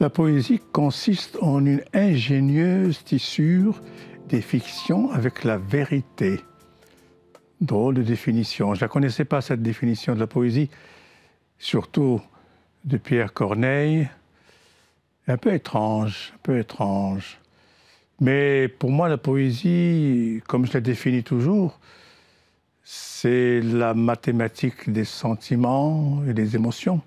La poésie consiste en une ingénieuse tissure des fictions avec la vérité. Drôle de définition. Je ne la connaissais pas, cette définition de la poésie, surtout de Pierre Corneille. Un peu étrange, un peu étrange. Mais pour moi, la poésie, comme je la définis toujours, c'est la mathématique des sentiments et des émotions.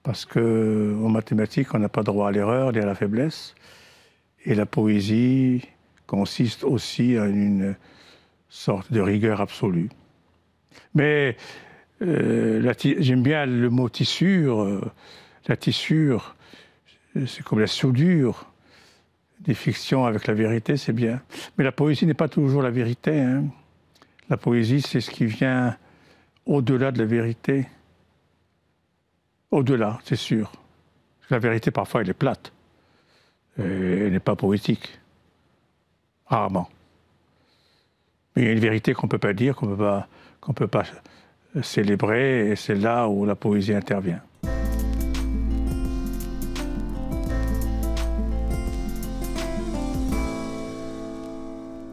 Parce qu'en mathématiques, on n'a pas droit à l'erreur ni à la faiblesse. Et la poésie consiste aussi en une sorte de rigueur absolue. Mais j'aime bien le mot tissure. La tissure, c'est comme la soudure des fictions avec la vérité, c'est bien. Mais la poésie n'est pas toujours la vérité, hein. La poésie, c'est ce qui vient au-delà de la vérité. Au-delà, c'est sûr. La vérité, parfois, elle est plate. Elle n'est pas poétique. Rarement. Mais il y a une vérité qu'on ne peut pas dire, qu'on ne peut pas célébrer, et c'est là où la poésie intervient.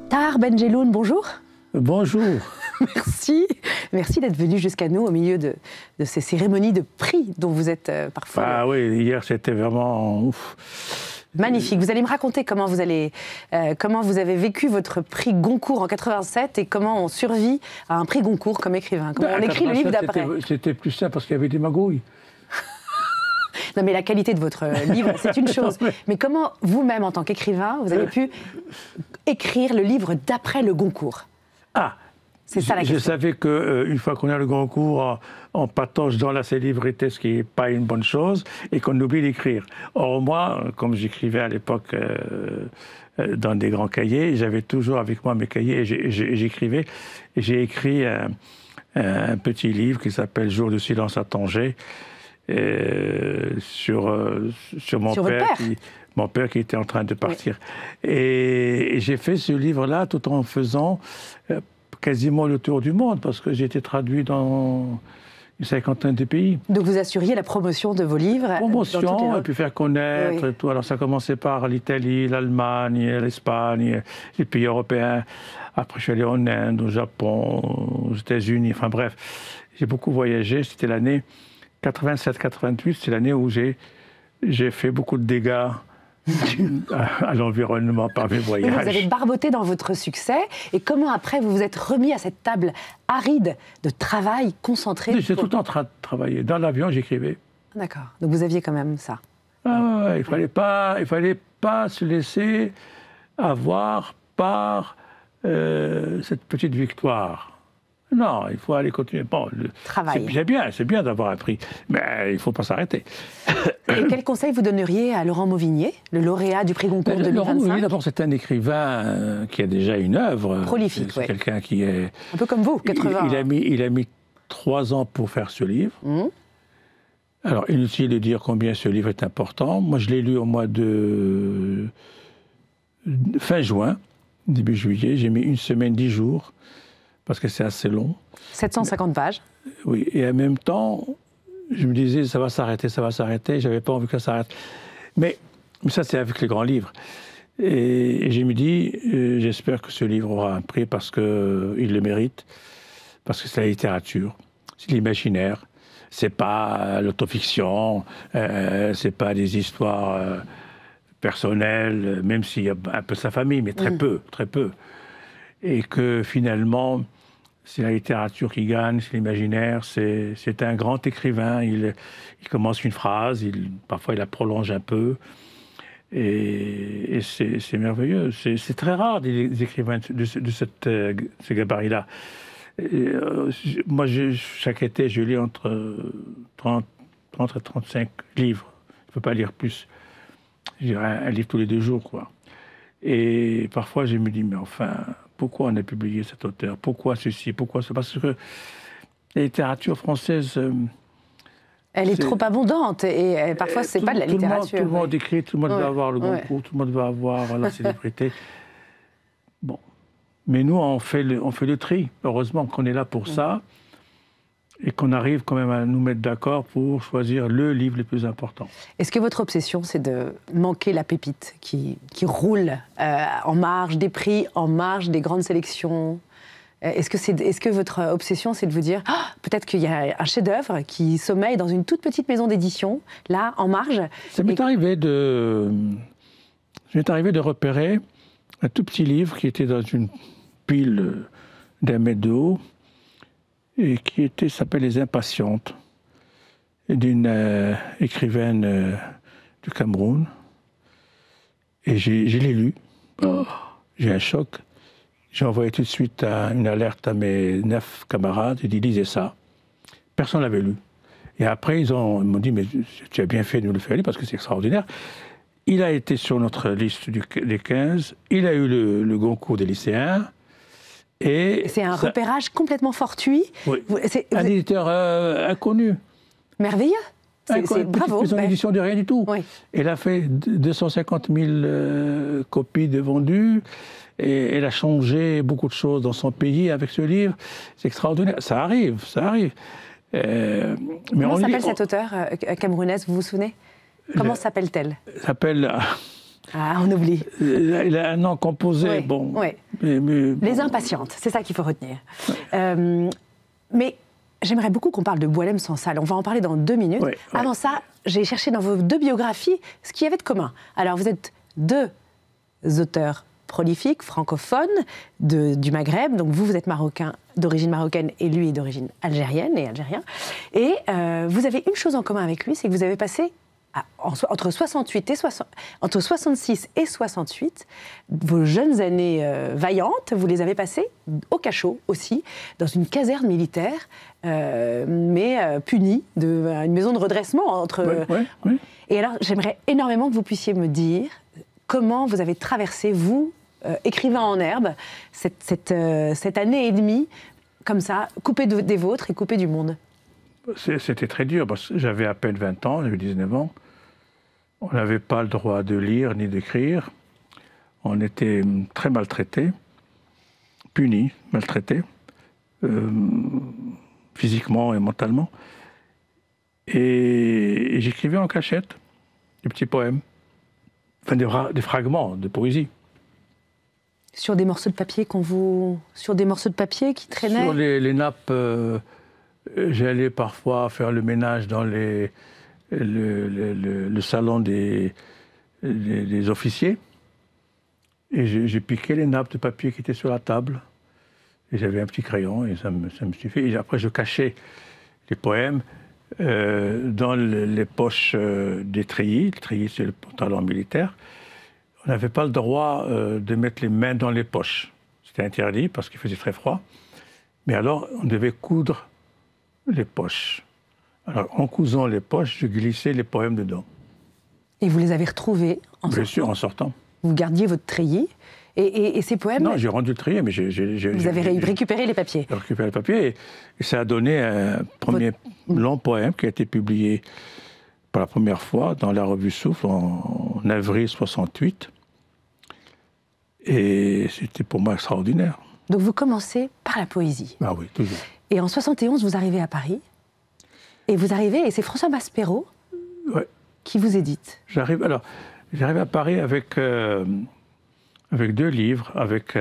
Tahar Benjeloun, bonjour. Bonjour. Merci. Merci d'être venu jusqu'à nous au milieu de ces cérémonies de prix dont vous êtes parfois... Ah oui, hier c'était vraiment ouf. Magnifique. Vous allez me raconter comment vous avez vécu votre prix Goncourt en 87 et comment on survit à un prix Goncourt comme écrivain. Comment on écrit le livre d'après. C'était plus simple parce qu'il y avait des magouilles. Non mais la qualité de votre livre, c'est une chose. Mais comment vous-même, en tant qu'écrivain, vous avez pu écrire le livre d'après le Goncourt? Ah, c'est ça la question. Je savais qu'une fois qu'on a le Goncourt, on patauge dans la célébrité, ce qui n'est pas une bonne chose, et qu'on oublie d'écrire. Or, moi, comme j'écrivais à l'époque dans des grands cahiers, j'avais toujours avec moi mes cahiers et j'écrivais. Et j'ai écrit un petit livre qui s'appelle « Jour de silence à Tanger », sur mon père qui était en train de partir. Oui. Et j'ai fait ce livre-là tout en faisant quasiment le tour du monde, parce que j'ai été traduit dans une cinquantaine de pays. Donc vous assuriez la promotion de vos livres? Promotion, et puis faire connaître, oui. Et tout. Alors ça commençait par l'Italie, l'Allemagne, l'Espagne, les pays européens. Après je suis allé en Inde, au Japon, aux États-Unis, enfin bref. J'ai beaucoup voyagé, c'était l'année 87-88, c'est l'année où j'ai fait beaucoup de dégâts à l'environnement par mes voyages. Vous avez barboté dans votre succès, et comment après vous vous êtes remis à cette table aride de travail concentré? J'étais tout le temps en train de travailler. Dans l'avion, j'écrivais. D'accord, donc vous aviez quand même ça. Ah ouais, il fallait pas se laisser avoir par cette petite victoire. Non, il faut aller continuer. Bon, c'est bien d'avoir un prix, mais il ne faut pas s'arrêter. Et quel conseil vous donneriez à Laurent Mauvigné, le lauréat du prix Goncourt 2025? Laurent Mauvigné, d'abord, c'est un écrivain qui a déjà une œuvre. Prolifique, oui. C'est quelqu'un qui est... Un peu comme vous, 80. Il a mis 3 ans pour faire ce livre. Alors, inutile de dire combien ce livre est important. Moi, je l'ai lu au mois de fin juin, début juillet. J'ai mis 1 semaine, 10 jours. Parce que c'est assez long. 750 pages. Oui, et en même temps, je me disais, ça va s'arrêter, ça va s'arrêter. Je n'avais pas envie que ça s'arrête. Mais ça, c'est avec les grands livres. Et je me dis, j'espère que ce livre aura un prix parce qu'il le mérite. Parce que c'est la littérature, c'est l'imaginaire. C'est pas l'autofiction, c'est pas des histoires personnelles, même s'il y a un peu sa famille, mais très peu, très peu. Et que finalement, c'est la littérature qui gagne, c'est l'imaginaire, c'est un grand écrivain, il commence une phrase, parfois il la prolonge un peu, et c'est merveilleux. C'est très rare des écrivains de ce gabarit-là. Moi, chaque été, je lis entre 30 et 35 livres, je ne peux pas lire plus. Je dirais un livre tous les 2 jours, quoi. Et parfois, je me dis, mais enfin... Pourquoi on a publié cet auteur? Pourquoi ceci? Pourquoi ça? Parce que la littérature française... Elle est trop abondante et parfois, ce n'est pas de la littérature. Tout le monde écrit, tout le monde veut avoir le Goncourt, tout le monde veut avoir la célébrité. Bon. Mais nous, on fait le tri. Heureusement qu'on est là pour ça. et qu'on arrive quand même à nous mettre d'accord pour choisir le livre le plus important. Est-ce que votre obsession, c'est de manquer la pépite qui roule en marge des prix, en marge des grandes sélections? Est-ce que votre obsession, c'est de vous dire ah, peut-être qu'il y a un chef-d'œuvre qui sommeille dans une toute petite maison d'édition, là, en marge? Ça m'est arrivé de repérer un tout petit livre qui était dans une pile d'1 mètre de haut et qui s'appelle Les Impatientes, d'une écrivaine du Cameroun. Et je l'ai lu. Oh, j'ai un choc. J'ai envoyé tout de suite une alerte à mes 9 camarades. J'ai dit, lisez ça. Personne ne l'avait lu. Et après, ils m'ont dit, mais tu as bien fait de nous le faire lire parce que c'est extraordinaire. Il a été sur notre liste des 15. Il a eu le Goncourt des lycéens. C'est un repérage complètement fortuit. Oui. Un éditeur inconnu. Merveilleux. Bravo. C'est une édition de rien du tout. Oui. Elle a fait 250 000 copies de vendues. Et elle a changé beaucoup de choses dans son pays avec ce livre. C'est extraordinaire. Ça arrive, ça arrive. Comment s'appelle cette auteure camerounaise, vous vous souvenez? Comment s'appelle-t-elle? S'appelle... Ah, on oublie. Il a un nom composé, oui, bon. Oui. Les Impatientes, c'est ça qu'il faut retenir. Mais j'aimerais beaucoup qu'on parle de Boualem Sansal. On va en parler dans 2 minutes. Oui, avant ça, j'ai cherché dans vos 2 biographies ce qu'il y avait de commun. Alors, vous êtes 2 auteurs prolifique, francophone, du Maghreb. Donc vous êtes marocain, d'origine marocaine, et lui est d'origine algérienne et algérien. Et vous avez une chose en commun avec lui, c'est que vous avez passé, entre 66 et 68, vos jeunes années vaillantes, vous les avez passées au cachot aussi, dans une caserne militaire, mais punie, une maison de redressement. Oui. Et alors, j'aimerais énormément que vous puissiez me dire comment vous avez traversé, vous, écrivain en herbe, cette année et demie, comme ça, coupé des vôtres et coupé du monde. C'était très dur, parce que j'avais à peine 20 ans, j'avais 19 ans. On n'avait pas le droit de lire ni d'écrire. On était très maltraités, punis, maltraités, physiquement et mentalement. Et j'écrivais en cachette des petits poèmes, enfin des fragments de poésie. Sur des morceaux de papier sur des morceaux de papier qui traînaient? Sur les nappes, j'allais parfois faire le ménage dans le salon des officiers. Et j'ai piqué les nappes de papier qui étaient sur la table. Et j'avais un petit crayon et ça me suffit. Et après, je cachais les poèmes dans les poches des treillis. Le treillis, c'est le pantalon militaire. On n'avait pas le droit de mettre les mains dans les poches. C'était interdit parce qu'il faisait très froid. Mais alors, on devait coudre les poches. Alors, en cousant les poches, je glissais les poèmes dedans. Et vous les avez retrouvés en sortant? Bien sûr, en sortant. Vous gardiez votre treillis et ces poèmes? Non, j'ai rendu le treillis, mais vous avez récupéré les papiers? J'ai récupéré les papiers et ça a donné un premier long poème qui a été publié pour la première fois dans la revue Souffle en avril 68. Et c'était pour moi extraordinaire. Donc vous commencez par la poésie? Ah oui, toujours. Et en 71, vous arrivez à Paris. Et vous arrivez, et c'est François Maspero qui vous édite. J'arrive à Paris avec 2 livres, avec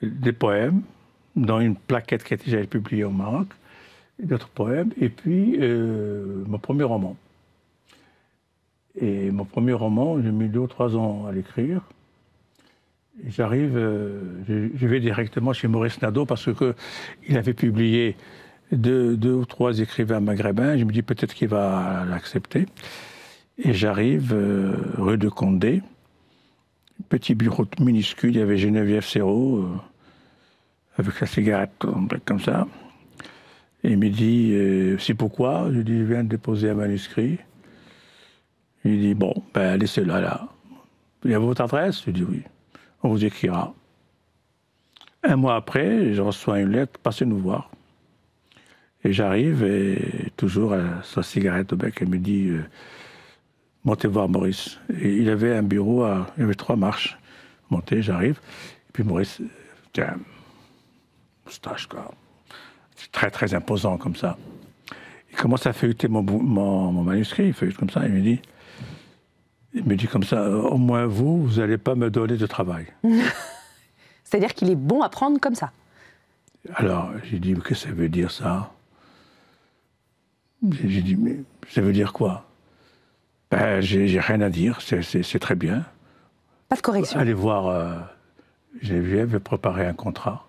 des poèmes, dans une plaquette qui a déjà été publiée au Maroc, d'autres poèmes, et puis mon premier roman. Et mon premier roman, j'ai mis 2 ou 3 ans à l'écrire. Et j'arrive, je vais directement chez Maurice Nadeau parce qu'il avait publié 2 ou 3 écrivains maghrébins. Je me dis peut-être qu'il va l'accepter. Et j'arrive rue de Condé, petit bureau minuscule, il y avait Geneviève Serrault avec la cigarette comme ça. Et il me dit c'est pourquoi? Je dis je viens de déposer un manuscrit. Il dit bon, ben laissez-la là. Il y a votre adresse? Je dis oui. On vous écrira. 1 mois après, je reçois une lettre, passez nous voir. Et j'arrive et toujours sa cigarette au bec, elle me dit montez voir Maurice. Et il avait un bureau, il y avait 3 marches. Montez, j'arrive. Et puis Maurice, tiens, moustache quoi. très, très imposant comme ça. Il commence à feuilleter mon manuscrit, il feuillette comme ça, il me dit comme ça, au moins vous n'allez pas me donner de travail. C'est-à-dire qu'il est bon à prendre comme ça. Alors, j'ai dit, mais qu'est-ce que ça veut dire ça? J'ai dit, mais ça veut dire quoi? Ben, j'ai rien à dire, c'est très bien. Pas de correction. Allez voir, j'avais préparé un contrat.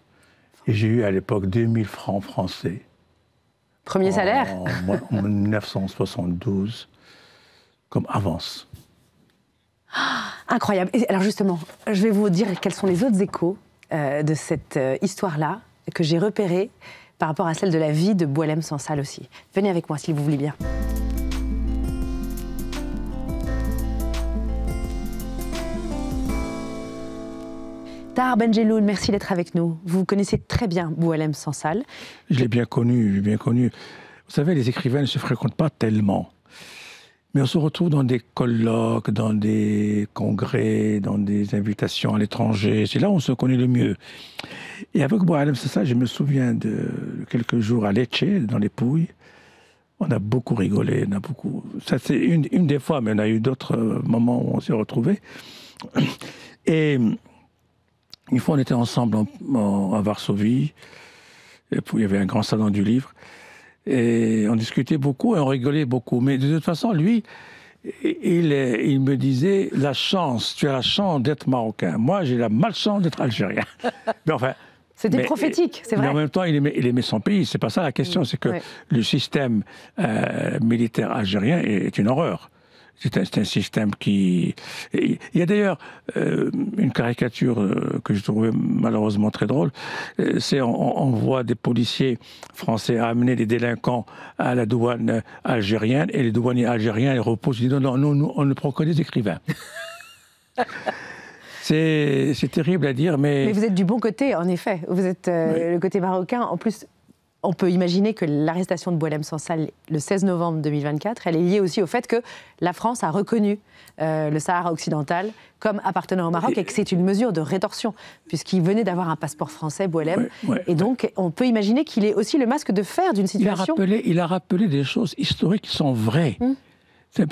Et j'ai eu à l'époque 2000 francs français. Premier salaire? En 1972, comme avance. Incroyable. Et alors justement, je vais vous dire quels sont les autres échos de cette histoire-là que j'ai repérés par rapport à celle de la vie de Boualem Sansal aussi. Venez avec moi, s'il vous voulez bien. Tahar Benjeloun, merci d'être avec nous. Vous connaissez très bien Boualem Sansal. Je l'ai bien connu, bien connu. Vous savez, les écrivains ne se fréquentent pas tellement. Mais on se retrouve dans des colloques, dans des congrès, dans des invitations à l'étranger. C'est là où on se connaît le mieux. Et avec Boualem Sansal, je me souviens de quelques jours à Lecce, dans les Pouilles. On a beaucoup rigolé, on a beaucoup... Ça, c'est une des fois, mais on a eu d'autres moments où on s'est retrouvés. Et une fois, on était ensemble à Varsovie. Et puis, il y avait un grand salon du livre. Et on discutait beaucoup et on rigolait beaucoup. Mais de toute façon, lui, il me disait, tu as la chance d'être marocain. Moi, j'ai la malchance d'être algérien. Mais enfin... C'était prophétique, c'est vrai. Mais en même temps, il aimait son pays. C'est pas ça la question. C'est que le système militaire algérien est une horreur. C'est un système qui... Il y a d'ailleurs une caricature que j'ai trouvée malheureusement très drôle. C'est on voit des policiers français amener des délinquants à la douane algérienne et les douaniers algériens les reposent. Ils disent non, nous, on ne prend que des écrivains. C'est terrible à dire, mais... Mais vous êtes du bon côté, en effet. Vous êtes le côté marocain. En plus, on peut imaginer que l'arrestation de Boualem Sansal le 16 novembre 2024, elle est liée aussi au fait que la France a reconnu le Sahara occidental comme appartenant au Maroc et que c'est une mesure de rétorsion, puisqu'il venait d'avoir un passeport français, Boualem. Et donc, on peut imaginer qu'il est aussi le masque de fer d'une situation... Il a rappelé des choses historiques qui sont vraies.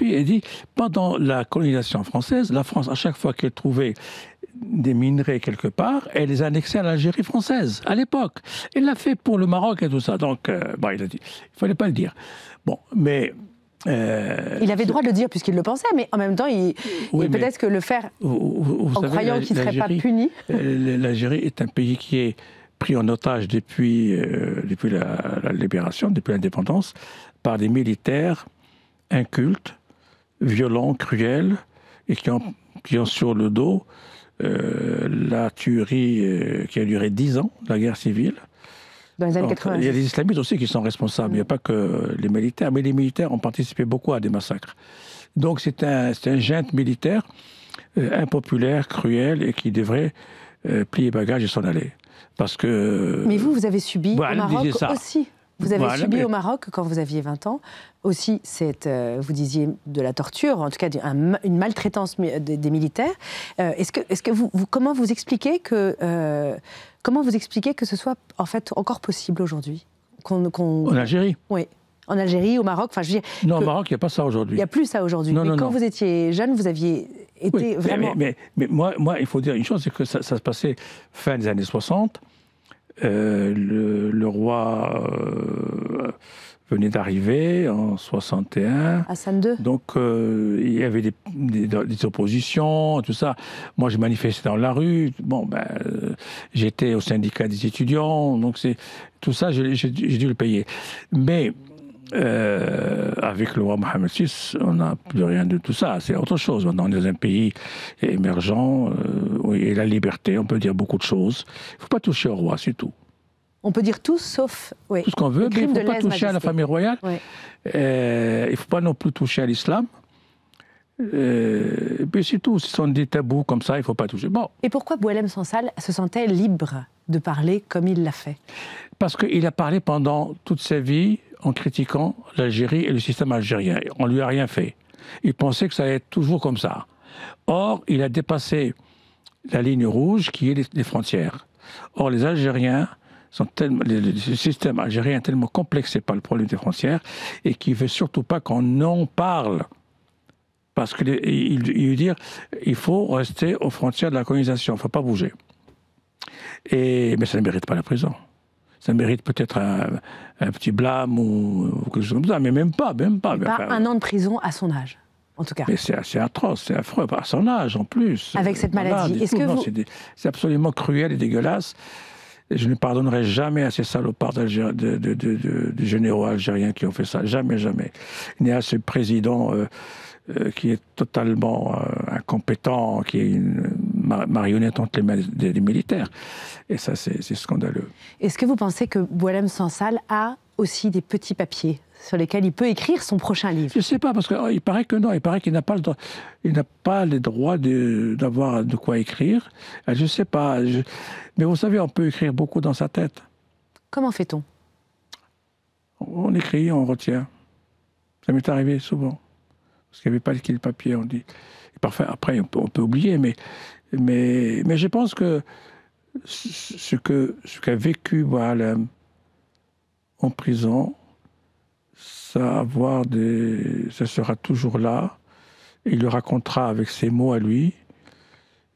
Il dit, pendant la colonisation française, la France, à chaque fois qu'elle trouvait des minerais quelque part, elle les annexait à l'Algérie française, à l'époque. Elle l'a fait pour le Maroc et tout ça. Donc, il a dit, il ne fallait pas le dire. Bon, mais... il avait le droit de le dire puisqu'il le pensait, mais en même temps, peut-être que le faire en croyant qu'il ne serait pas puni... L'Algérie est un pays qui est pris en otage depuis la libération, depuis l'indépendance, par des militaires incultes, violents, cruels, et qui ont sur le dos la tuerie qui a duré 10 ans, la guerre civile. Dans les années 90. Il y a les islamistes aussi qui sont responsables, il n'y a pas que les militaires, mais les militaires ont participé beaucoup à des massacres. Donc c'est un junte militaire impopulaire, cruel, et qui devrait plier bagages et s'en aller. Parce que... Mais vous avez subi au Maroc aussi. Vous avez subi au Maroc, quand vous aviez 20 ans, aussi vous disiez de la torture, en tout cas une maltraitance des militaires. Comment vous expliquez que ce soit en fait encore possible aujourd'hui En Algérie? Oui. En Algérie, au Maroc, enfin je veux dire... Non, au Maroc, il n'y a pas ça aujourd'hui. Il n'y a plus ça aujourd'hui. Mais quand vous étiez jeune, vous aviez été vraiment... Mais moi, il faut dire une chose, c'est que ça se passait fin des années 60. Le roi venait d'arriver en 61. Hassan II. Donc il y avait des oppositions, tout ça. Moi, je manifestais dans la rue. Bon, j'étais au syndicat des étudiants. Donc tout ça, j'ai dû le payer. Mais avec le roi Mohamed VI, on n'a plus rien de tout ça. C'est autre chose. Maintenant, on est dans un pays émergent et la liberté, on peut dire beaucoup de choses. Il ne faut pas toucher au roi, c'est tout. On peut dire tout sauf... Oui, tout ce qu'on veut, mais il ne faut pas toucher à la famille royale. Oui. Il ne faut pas non plus toucher à l'islam. Et puis c'est tout. Ce sont des tabous comme ça, il ne faut pas toucher. Bon. Et pourquoi Boualem Sansal se sentait libre de parler comme il l'a fait? Parce qu'il a parlé pendant toute sa vie en critiquant l'Algérie et le système algérien. On ne lui a rien fait. Il pensait que ça allait être toujours comme ça. Or, il a dépassé la ligne rouge qui est les frontières. Or, les Algériens le système algérien est tellement complexé par le problème des frontières et qu'il ne veut surtout pas qu'on en parle. Parce qu'il veut dire il faut rester aux frontières de la colonisation, il ne faut pas bouger. Mais ça ne mérite pas la prison. Ça mérite peut-être un petit blâme ou quelque chose comme ça, mais même pas. Pas un an de prison à son âge, en tout cas. Mais c'est atroce, c'est affreux, à son âge en plus. Avec cette maladie. C'est absolument cruel et dégueulasse. Et je ne pardonnerai jamais à ces salopards de généraux algériens qui ont fait ça. Jamais, jamais. Ni à ce président qui est totalement incompétent, qui est une marionnette entre les mains des militaires. Et ça, c'est scandaleux. Est-ce que vous pensez que Boualem Sansal a aussi des petits papiers sur lesquels il peut écrire son prochain livre? Je ne sais pas, parce qu'il paraît que non. Il paraît qu'il n'a pas le droit, le droit d'avoir de quoi écrire. Je ne sais pas. Mais vous savez, on peut écrire beaucoup dans sa tête. Comment fait-on? On écrit, on retient. Ça m'est arrivé souvent. Parce qu'il n'y avait pas le papier, on dit. Et parfois, après, on peut oublier, mais je pense que ce qu'a vécu Boualem en prison, ça sera toujours là. Il le racontera avec ses mots à lui,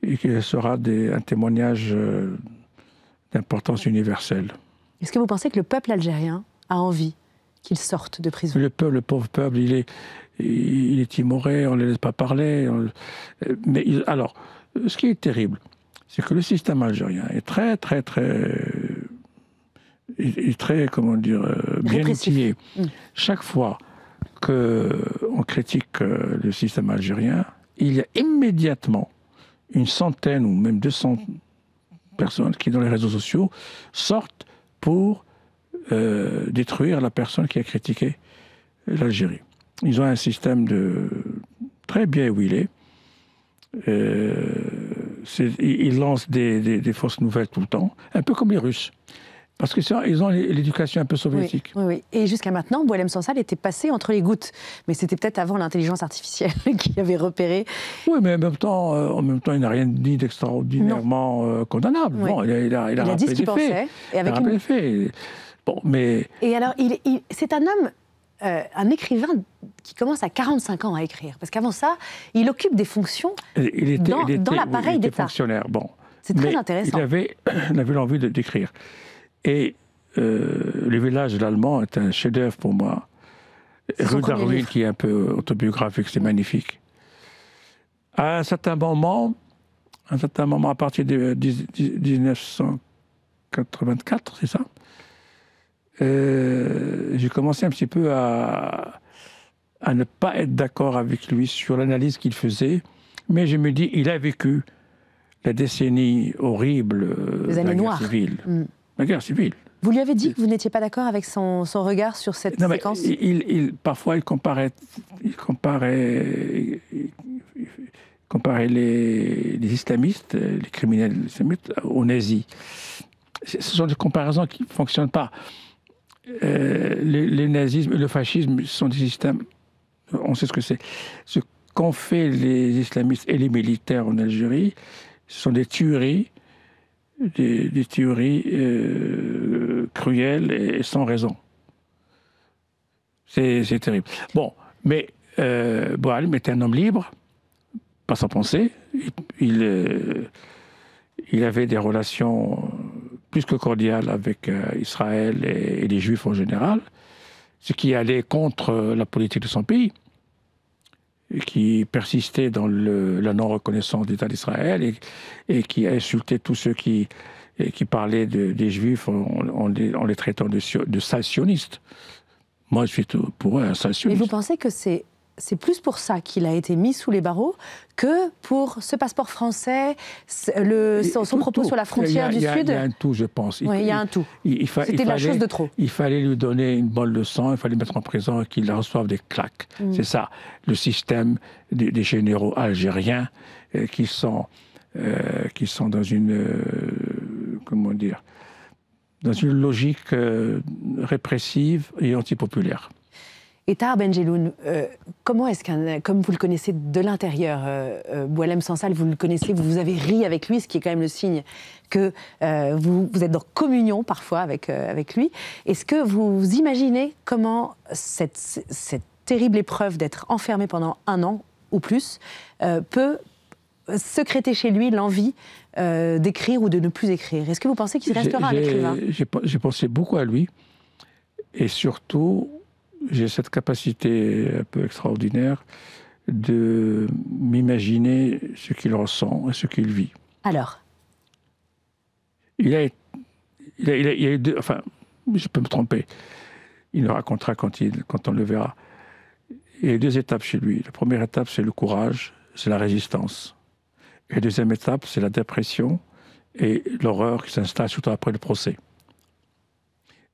et que ce sera un témoignage d'importance universelle. Est-ce que vous pensez que le peuple algérien a envie qu'il sorte de prison? Le pauvre peuple, il est timoré, on ne le laisse pas parler. Alors, ce qui est terrible, c'est que le système algérien est très, comment dire, bien outillé. Chaque fois qu'on critique le système algérien, il y a immédiatement une centaine ou même 200 personnes qui, dans les réseaux sociaux, sortent pour détruire la personne qui a critiqué l'Algérie. Ils ont un système très bien huilé. Ils lancent des fausses nouvelles tout le temps, un peu comme les Russes. Parce qu'ils ont l'éducation un peu soviétique. Oui. Et jusqu'à maintenant, Boualem Sansal était passé entre les gouttes. Mais c'était peut-être avant l'intelligence artificielle qui avait repéré. Oui, mais en même temps, il n'a rien dit d'extraordinairement condamnable. Oui. Bon, il a dit ce qu'il pensait. Et avec les faits. Bon, mais... Et alors, c'est un homme, un écrivain qui commence à 45 ans à écrire. Parce qu'avant ça, il occupe des fonctions dans l'appareil d'État. Il était fonctionnaire, bon. C'est très intéressant. Il avait l'envie d'écrire. Et Le village de l'Allemand est un chef-d'œuvre pour moi. Rue Darwin, qui est un peu autobiographique, c'est magnifique. À un certain moment, à partir de 1984, c'est ça, j'ai commencé un petit peu à ne pas être d'accord avec lui sur l'analyse qu'il faisait, mais je me dis, il a vécu la décennie horrible de la guerre civile. La guerre civile. Vous lui avez dit que vous n'étiez pas d'accord avec son regard sur cette séquence? Parfois, il comparait les islamistes, les criminels islamistes, aux nazis. Ce sont des comparaisons qui ne fonctionnent pas. Le nazisme et le fascisme sont des systèmes, on sait ce que c'est. Ce qu'ont fait les islamistes et les militaires en Algérie, ce sont des tueries, des tueries cruelles et sans raison. C'est terrible. Bon, mais Boualem était un homme libre, pas sans penser. Il avait des relations plus que cordiales avec Israël et les Juifs en général, ce qui allait contre la politique de son pays, et qui persistait dans la non-reconnaissance d'État d'Israël et qui insultait tous ceux qui parlaient des Juifs en les traitant de sales sionistes. Moi, je suis pour eux un sale sioniste. Et vous pensez que c'est plus pour ça qu'il a été mis sous les barreaux que pour ce passeport français, son propos sur la frontière du Sud? Il y a un tout, je pense. Oui, il y a un tout. C'était la chose de trop. Il fallait lui donner une bonne leçon, il fallait le mettre en prison et qu'il reçoive des claques. C'est ça, le système des généraux algériens qui sont dans une... comment dire, dans une logique répressive et antipopulaire. Et Tahar Ben-Jelloun, comment est-ce comme vous le connaissez de l'intérieur, Boualem Sansal, vous le connaissez, vous avez ri avec lui, ce qui est quand même le signe que vous êtes en communion parfois avec lui. Est-ce que vous imaginez comment cette terrible épreuve d'être enfermé pendant 1 an ou plus peut sécréter chez lui l'envie d'écrire ou de ne plus écrire? Est-ce que vous pensez qu'il restera un écrivain? J'ai pensé beaucoup à lui, et surtout, j'ai cette capacité un peu extraordinaire de m'imaginer ce qu'il ressent et ce qu'il vit. Alors? Il a eu deux, enfin, je peux me tromper, il le racontera quand on le verra. Il y a eu 2 étapes chez lui. La première étape, c'est le courage, c'est la résistance. Et la deuxième étape, c'est la dépression et l'horreur qui s'installe surtout après le procès.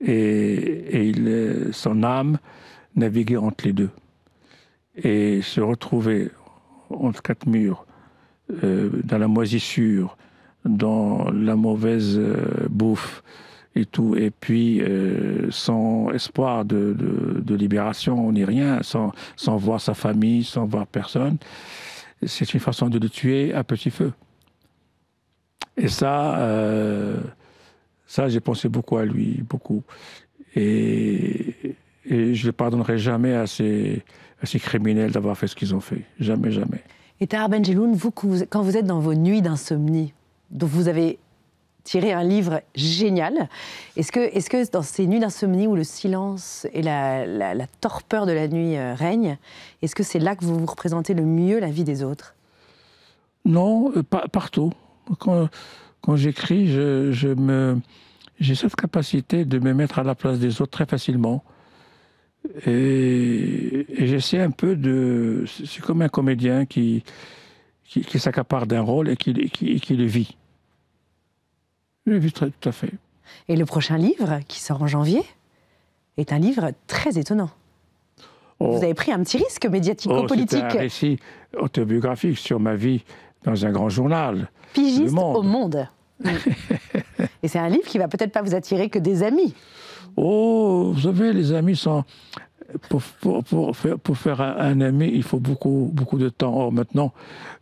Et son âme naviguait entre les deux. Et se retrouver entre 4 murs, dans la moisissure, dans la mauvaise bouffe et tout, et puis sans espoir de libération ni rien, sans voir sa famille, sans voir personne, c'est une façon de le tuer à petit feu. Et ça j'ai pensé beaucoup à lui, beaucoup. Et je ne pardonnerai jamais à ces criminels d'avoir fait ce qu'ils ont fait. Jamais, jamais. Et Tahar Ben-Jelloun, vous, quand vous êtes dans vos nuits d'insomnie, dont vous avez tiré un livre génial, est-ce que dans ces nuits d'insomnie où le silence et la torpeur de la nuit règnent, est-ce que c'est là que vous vous représentez le mieux la vie des autres? Non, pas partout. Quand j'écris, j'ai cette capacité de me mettre à la place des autres très facilement. Et j'essaie un peu de... C'est comme un comédien qui s'accapare d'un rôle et qui le vit. Je le vis tout à fait. Et le prochain livre, qui sort en janvier, est un livre très étonnant. Vous avez pris un petit risque médiatico-politique. C'est un récit autobiographique sur ma vie dans un grand journal. Pigiste au Monde. Et c'est un livre qui va peut-être pas vous attirer que des amis. Oh, vous savez, les amis sont... Pour faire un ami, il faut beaucoup de temps. Or, maintenant,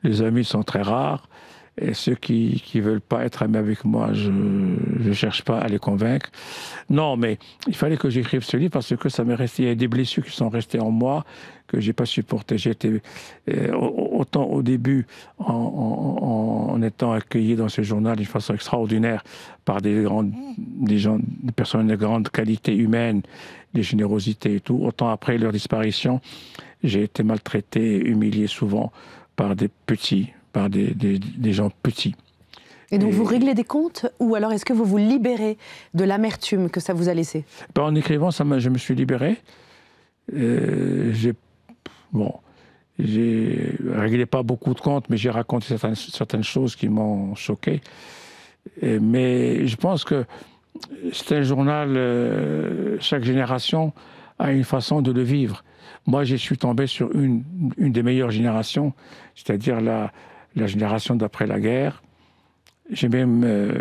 les amis sont très rares. Et ceux qui ne veulent pas être amis avec moi, je ne cherche pas à les convaincre. Non, mais il fallait que j'écrive ce livre parce que ça m'est resté. Il y a des blessures qui sont restées en moi que je n'ai pas supportées. J'ai été, autant au début, en étant accueilli dans ce journal d'une façon extraordinaire par des personnes de grande qualité humaine, de générosité et tout, autant après leur disparition, j'ai été maltraité, humilié souvent par des petits, par des gens petits. Et donc vous réglez des comptes, ou alors est-ce que vous vous libérez de l'amertume que ça vous a laissé? En écrivant, je me suis libéré. J'ai réglé pas beaucoup de comptes, mais j'ai raconté certaines choses qui m'ont choqué. Mais je pense que c'est un journal, chaque génération a une façon de le vivre. Moi, je suis tombé sur une des meilleures générations, c'est-à-dire la génération d'après la guerre. J'ai même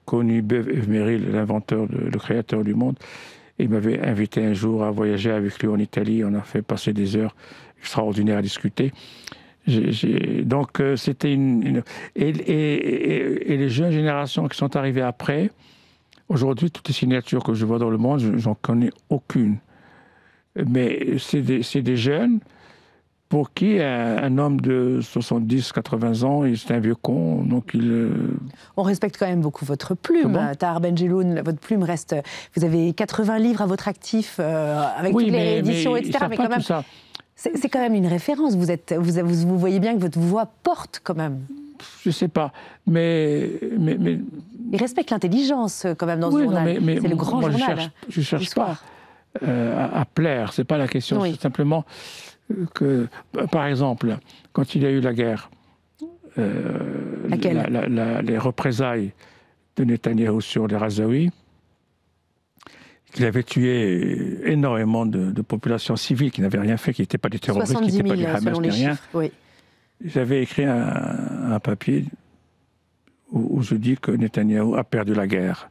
connu Bev Merrill, l'inventeur, le créateur du monde. Il m'avait invité un jour à voyager avec lui en Italie. On a fait passer des heures extraordinaires à discuter. Donc, c'était Et les jeunes générations qui sont arrivées après, aujourd'hui, toutes les signatures que je vois dans le monde, j'en connais aucune. Mais c'est des jeunes pour qui un homme de 70, 80 ans, c'est un vieux con, donc On respecte quand même beaucoup votre plume, Tahar Ben-Jelloun. Votre plume reste... Vous avez 80 livres à votre actif, avec toutes les rééditions, etc. Mais quand même, c'est quand même une référence. Vous voyez bien que votre voix porte quand même. Je ne sais pas, mais... Il respecte l'intelligence quand même dans ce journal. C'est le grand journal. Je ne cherche pas à plaire, ce n'est pas la question. Oui. C'est simplement que, par exemple, quand il y a eu la guerre, les représailles de Netanyahou sur les Razaouis, qu'il avait tué énormément de populations civiles qui n'avaient rien fait, qui n'étaient pas des terroristes, qui n'étaient pas du Hamas, ni rien. Oui. J'avais écrit un papier où je dis que Netanyahou a perdu la guerre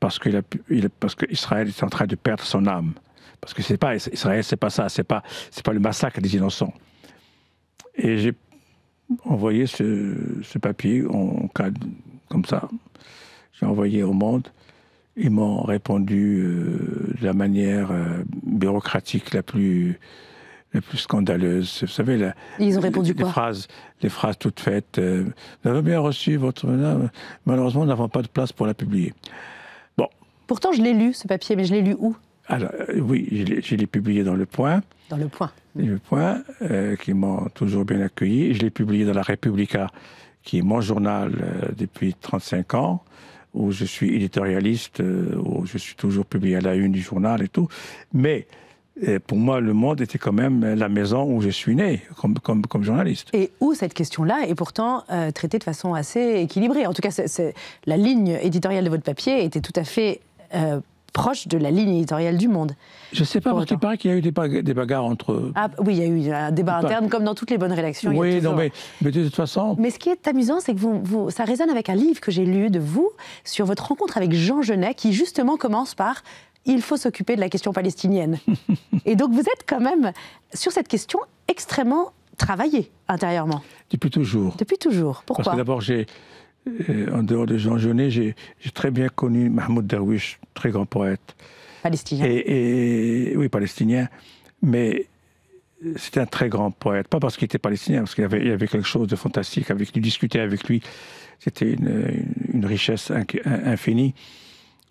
parce qu'Israël est en train de perdre son âme. Parce que c'est pas Israël, c'est pas ça, c'est pas le massacre des innocents. Et j'ai envoyé ce papier comme ça. J'ai envoyé au Monde. Ils m'ont répondu de la manière bureaucratique la plus scandaleuse. Vous savez, ils ont répondu quoi? Les phrases toutes faites. Nous avons bien reçu votre... Malheureusement, nous n'avons pas de place pour la publier. Bon. Pourtant, je l'ai lu, ce papier, mais je l'ai lu où? Alors, oui, je l'ai publié dans Le Point. Dans Le Point. Le Point, qui m'ont toujours bien accueilli. Je l'ai publié dans La Repubblica, qui est mon journal depuis 35 ans, où je suis éditorialiste, où je suis toujours publié à la une du journal et tout. Mais pour moi, Le Monde était quand même la maison où je suis né, comme journaliste. Et où cette question-là est pourtant traitée de façon assez équilibrée. En tout cas, la ligne éditoriale de votre papier était tout à fait proche de la ligne éditoriale du Monde. Je ne sais pas, parce qu'il paraît qu'il y a eu des bagarres entre... Ah oui, il y a eu un débat interne, comme dans toutes les bonnes rédactions. Oui, non, mais de toute façon... Mais ce qui est amusant, c'est que ça résonne avec un livre que j'ai lu de vous, sur votre rencontre avec Jean Genet, qui justement commence par « Il faut s'occuper de la question palestinienne ». Et donc vous êtes quand même, sur cette question, extrêmement travaillé intérieurement. Depuis toujours. Depuis toujours. Pourquoi? Parce que d'abord, en dehors de Jean Genet, j'ai très bien connu Mahmoud Darwish, très grand poète. Palestinien. Oui, palestinien. Mais c'était un très grand poète. Pas parce qu'il était palestinien, parce qu'il y avait quelque chose de fantastique avec lui. Discuter avec lui, c'était une richesse infinie.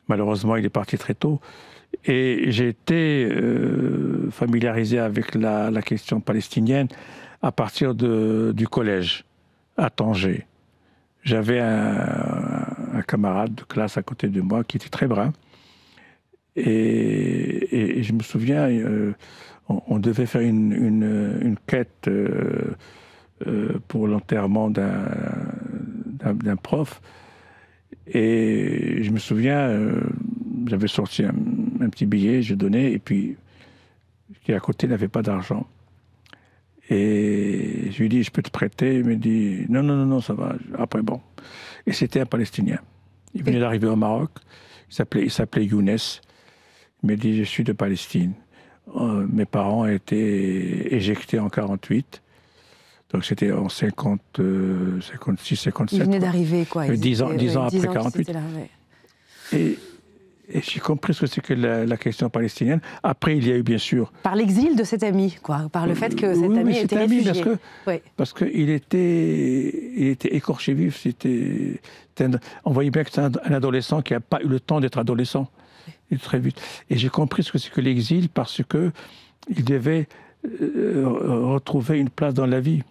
Malheureusement, il est parti très tôt. Et j'ai été familiarisé avec la question palestinienne à partir du collège, à Tanger. J'avais un camarade de classe à côté de moi qui était très brun. Et je me souviens, on devait faire une quête pour l'enterrement d'un prof. Et je me souviens, j'avais sorti un petit billet, je donnais, et puis qui à côté n'avait pas d'argent. Et je lui dis, je peux te prêter? Il me dit, non, ça va. Après, bon. Et c'était un Palestinien. Il venait d'arriver au Maroc. Il s'appelait Younes. Il me dit, je suis de Palestine. Mes parents étaient éjectés en 48. Donc c'était en 56, 57. Il venait d'arriver, quoi. 10 ans après 48. Là, ouais. Et j'ai compris ce que c'est que la question palestinienne. Après, il y a eu bien sûr... Par l'exil de cet ami, quoi. Par le fait que cet ami était réfugié. Parce qu'il était écorché vif. On voyait bien que c'était un adolescent qui n'a pas eu le temps d'être adolescent. Et très vite. Et j'ai compris ce que c'est que l'exil parce qu'il devait retrouver une place dans la vie.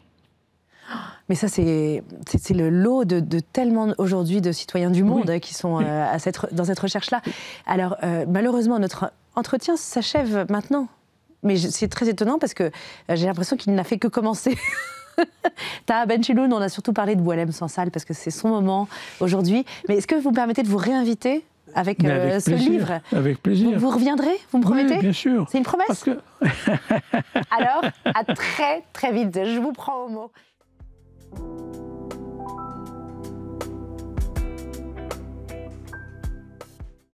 Mais ça, c'est le lot de tellement aujourd'hui de citoyens du monde qui sont dans cette recherche-là. Alors, malheureusement, notre entretien s'achève maintenant. Mais c'est très étonnant parce que j'ai l'impression qu'il n'a fait que commencer. Taha Bencheloun, on a surtout parlé de Boualem Sansal parce que c'est son moment aujourd'hui. Mais est-ce que vous me permettez de vous réinviter avec ce livre? Avec plaisir. Vous reviendrez? Vous me promettez? Oui, bien sûr. C'est une promesse? Alors, à très très vite. Je vous prends au mot.